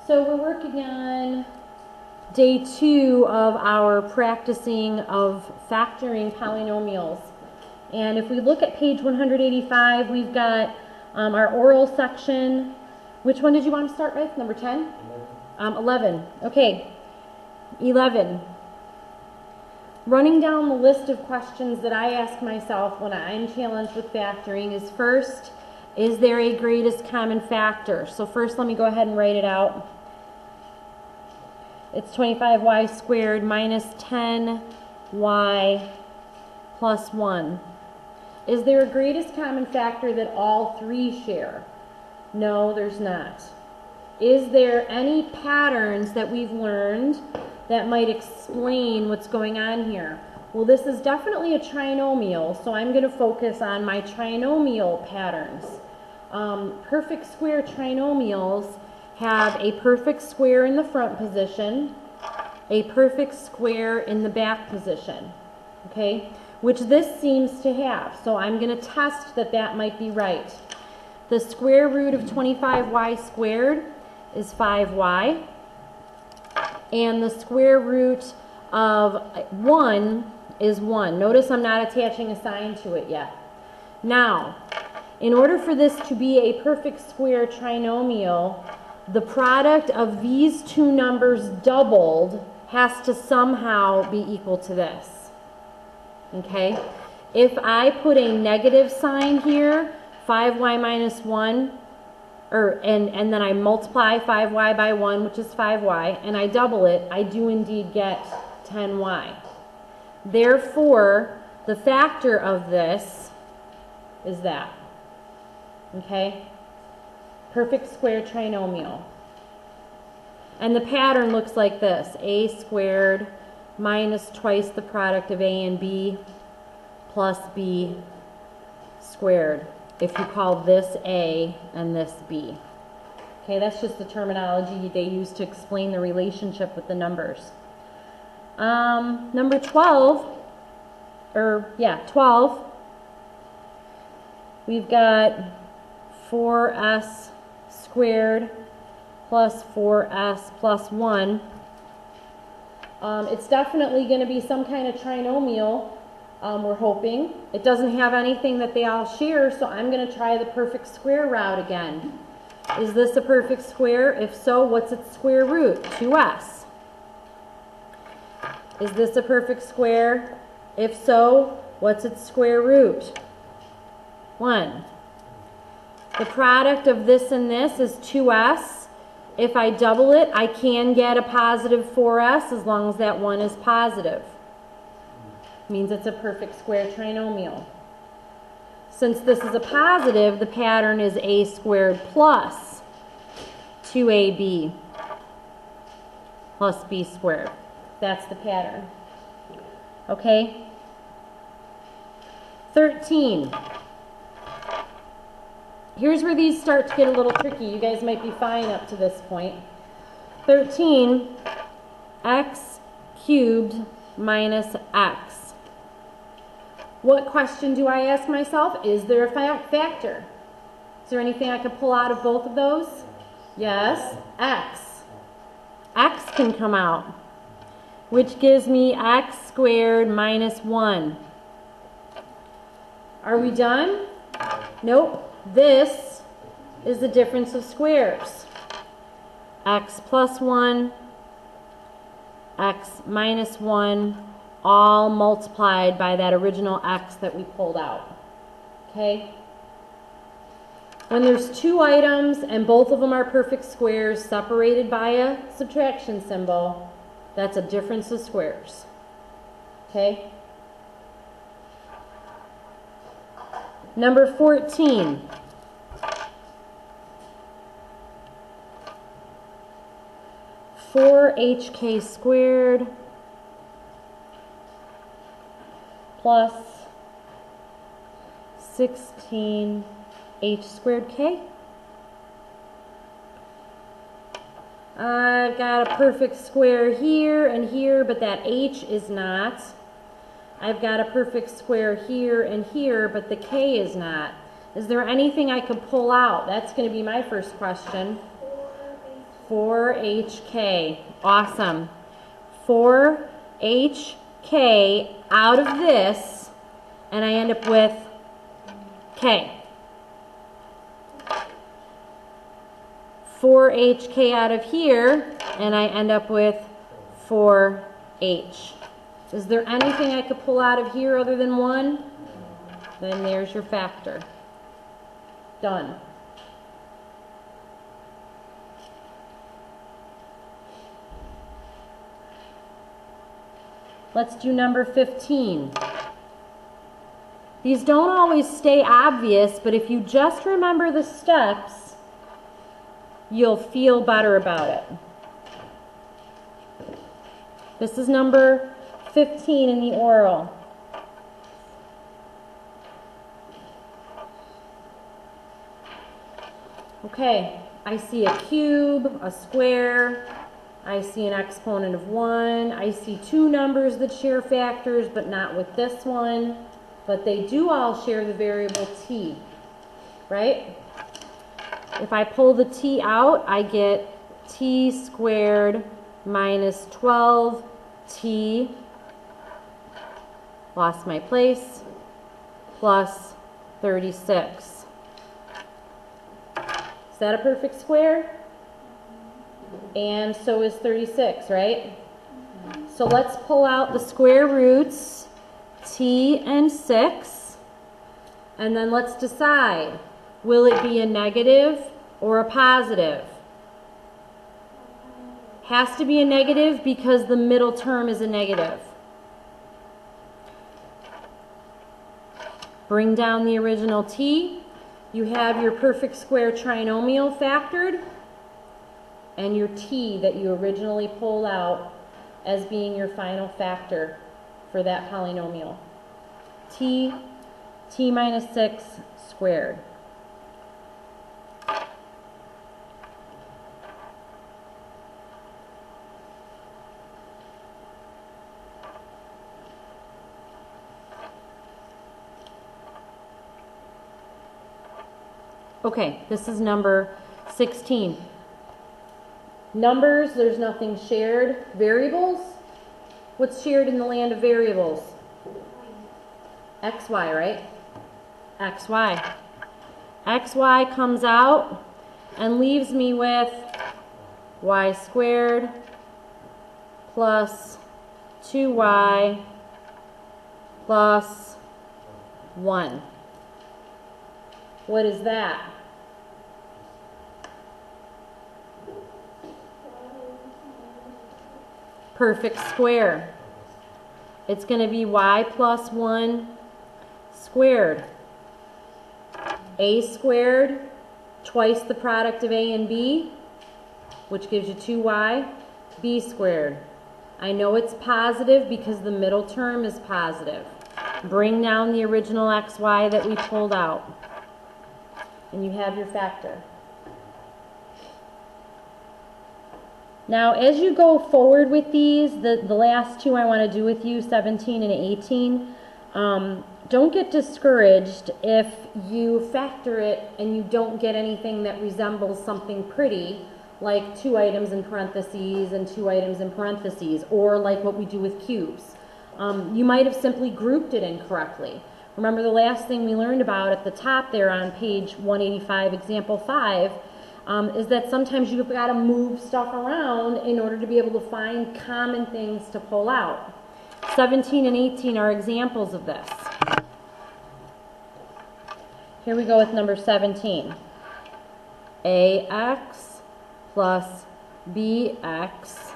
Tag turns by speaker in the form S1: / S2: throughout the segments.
S1: So we're working on day 2 of our practicing of factoring polynomials. And if we look at page 185, we've got our oral section. Which one did you want to start with? Number 10? 11. Okay. 11. Running down the list of questions that I ask myself when I'm challenged with factoring is first, is there a greatest common factor? So first let me go ahead and write it out. It's 25y squared minus 10y plus 1. Is there a greatest common factor that all three share? No, there's not. Is there any patterns that we've learned that might explain what's going on here? Well, this is definitely a trinomial, so I'm going to focus on my trinomial patterns. Perfect square trinomials have a perfect square in the front position, a perfect square in the back position, okay, which this seems to have. So I'm going to test that that might be right. The square root of 25y squared is 5y, and the square root of 1 is 1. Notice I'm not attaching a sign to it yet. Now, in order for this to be a perfect square trinomial, the product of these two numbers doubled has to somehow be equal to this. Okay? If I put a negative sign here, 5y minus 1, and then I multiply 5y by 1, which is 5y, and I double it, I do indeed get 10y. Therefore, the factor of this is that. Okay? Perfect square trinomial. And the pattern looks like this. A squared minus twice the product of a and b plus b squared, if you call this a and this b. Okay, that's just the terminology they use to explain the relationship with the numbers. Number 12, 12, we've got 4s squared plus 4s plus 1. It's definitely going to be some kind of trinomial, we're hoping. It doesn't have anything that they all share, so I'm going to try the perfect square route again. Is this a perfect square? If so, what's its square root? 2s. Is this a perfect square? If so, what's its square root? 1. The product of this and this is 2s. If I double it, I can get a positive 4s as long as that 1 is positive. Means it's a perfect square trinomial. Since this is a positive, the pattern is a squared plus 2ab plus b squared. That's the pattern. Okay? 13. Here's where these start to get a little tricky. You guys might be fine up to this point. 13, x cubed minus x. What question do I ask myself? Is there a factor? Is there anything I could pull out of both of those? Yes, x. X can come out, which gives me x squared minus 1. Are we done? Nope. This is the difference of squares. X plus 1, x minus 1, all multiplied by that original x that we pulled out. Okay? When there's two items and both of them are perfect squares separated by a subtraction symbol, that's a difference of squares. Okay? Number 14. Four HK squared plus 16 h squared k. I've got a perfect square here and here, but that h is not. I've got a perfect square here and here, but the k is not. Is there anything I could pull out? That's going to be my first question. 4hk. Awesome. 4hk out of this, and I end up with k. 4hk out of here, and I end up with 4h. Is there anything I could pull out of here other than 1? Then there's your factor. Done. Let's do number 15. These don't always stay obvious, but if you just remember the steps, you'll feel better about it. This is number 15 in the oral. Okay, I see a cube, a square, I see an exponent of 1, I see two numbers that share factors, but not with this one, but they do all share the variable t, right? If I pull the t out, I get t squared minus 12t, lost my place, plus 36. Is that a perfect square? And so is 36, right? So let's pull out the square roots, t and 6, and then let's decide, will it be a negative or a positive? Has to be a negative because the middle term is a negative. Bring down the original t. You have your perfect square trinomial factored, and your t that you originally pulled out as being your final factor for that polynomial. T minus 6 squared. Okay, this is number 16. Numbers, there's nothing shared. Variables, what's shared in the land of variables? XY, right? XY. XY comes out and leaves me with y squared plus 2y plus 1. What is that? Perfect square. It's going to be y plus 1 squared. A squared, twice the product of a and b, which gives you 2y, b squared. I know it's positive because the middle term is positive. Bring down the original xy that we pulled out, and you have your factor. Now, as you go forward with these, the last two I want to do with you, 17 and 18, don't get discouraged if you factor it and you don't get anything that resembles something pretty, like 2 items in parentheses and 2 items in parentheses, or like what we do with cubes. You might have simply grouped it incorrectly. Remember the last thing we learned about at the top there on page 185, example 5, is that sometimes you've got to move stuff around in order to be able to find common things to pull out. 17 and 18 are examples of this. Here we go with number 17. AX plus BX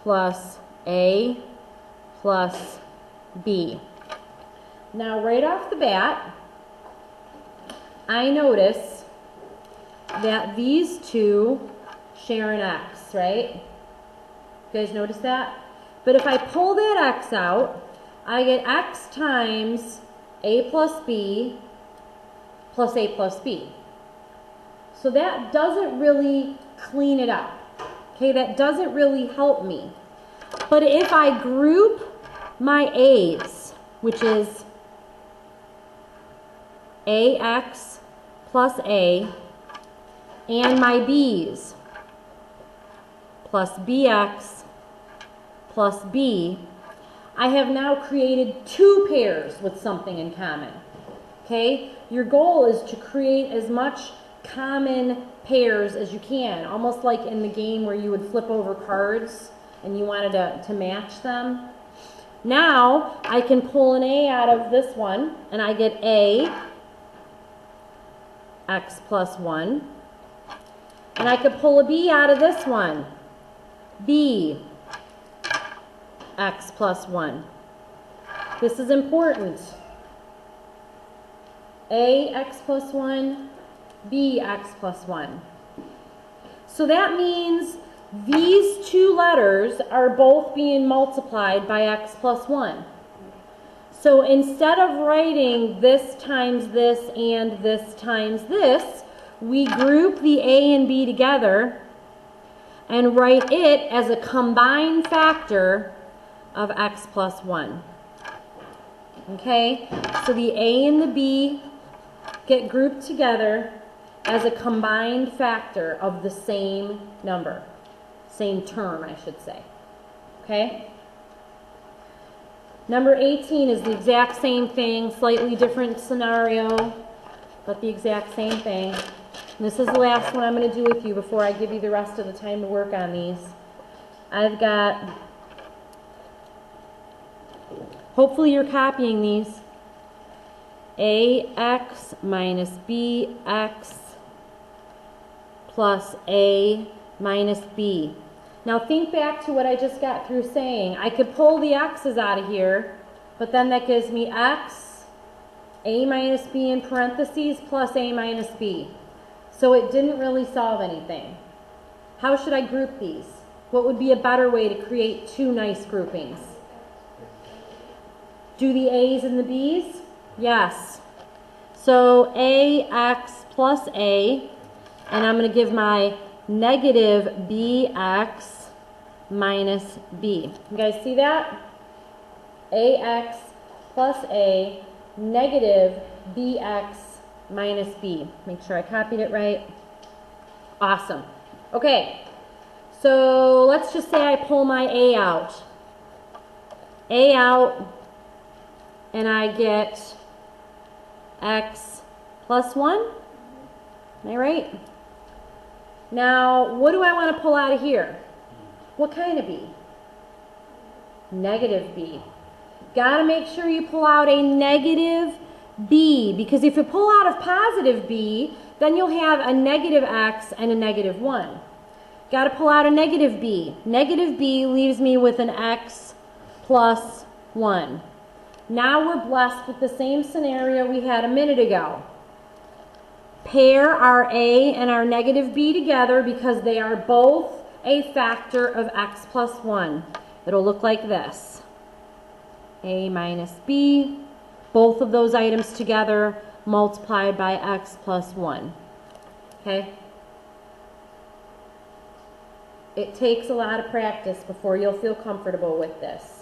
S1: plus A plus B. Now, right off the bat, I notice that these two share an x, right? You guys notice that? But if I pull that x out, I get x times a plus b plus a plus b. So that doesn't really clean it up. Okay, that doesn't really help me. But if I group my a's, which is ax plus a and my b's plus bx plus b, I have now created two pairs with something in common. Okay? Your goal is to create as much common pairs as you can, almost like in the game where you would flip over cards and you wanted to match them. Now I can pull an a out of this one and I get a x plus 1. And I could pull a b out of this one, b x plus 1. This is important. A x plus 1, b x plus 1. So that means these two letters are both being multiplied by x plus 1. So instead of writing this times this and this times this, we group the a and b together and write it as a combined factor of x plus 1. Okay, so the a and the b get grouped together as a combined factor of the same number. Same term, I should say. Okay? Number 18 is the exact same thing, slightly different scenario, but the exact same thing. And this is the last one I'm going to do with you before I give you the rest of the time to work on these. I've got, hopefully you're copying these, ax minus bx plus a minus b. Now think back to what I just got through saying. I could pull the x's out of here, but then that gives me x, a minus b in parentheses, plus a minus b. So it didn't really solve anything. How should I group these? What would be a better way to create two nice groupings? Do the a's and the b's? Yes. So ax plus a, and I'm going to give my negative bx minus b. You guys see that? Ax plus a, negative bx minus b. Make sure I copied it right. Awesome. Okay, so let's just say I pull my a out. A out, and I get x plus 1. Am I right? Now, what do I want to pull out of here? What kind of b? Negative b. Got to make sure you pull out a negative b, because if you pull out a positive b, then you'll have a negative x and a negative 1. Got to pull out a negative b. Negative b leaves me with an x plus 1. Now we're blessed with the same scenario we had a minute ago. Pair our a and our negative b together because they are both a factor of x plus 1. It'll look like this. A minus b, both of those items together multiplied by x plus 1. Okay? It takes a lot of practice before you'll feel comfortable with this.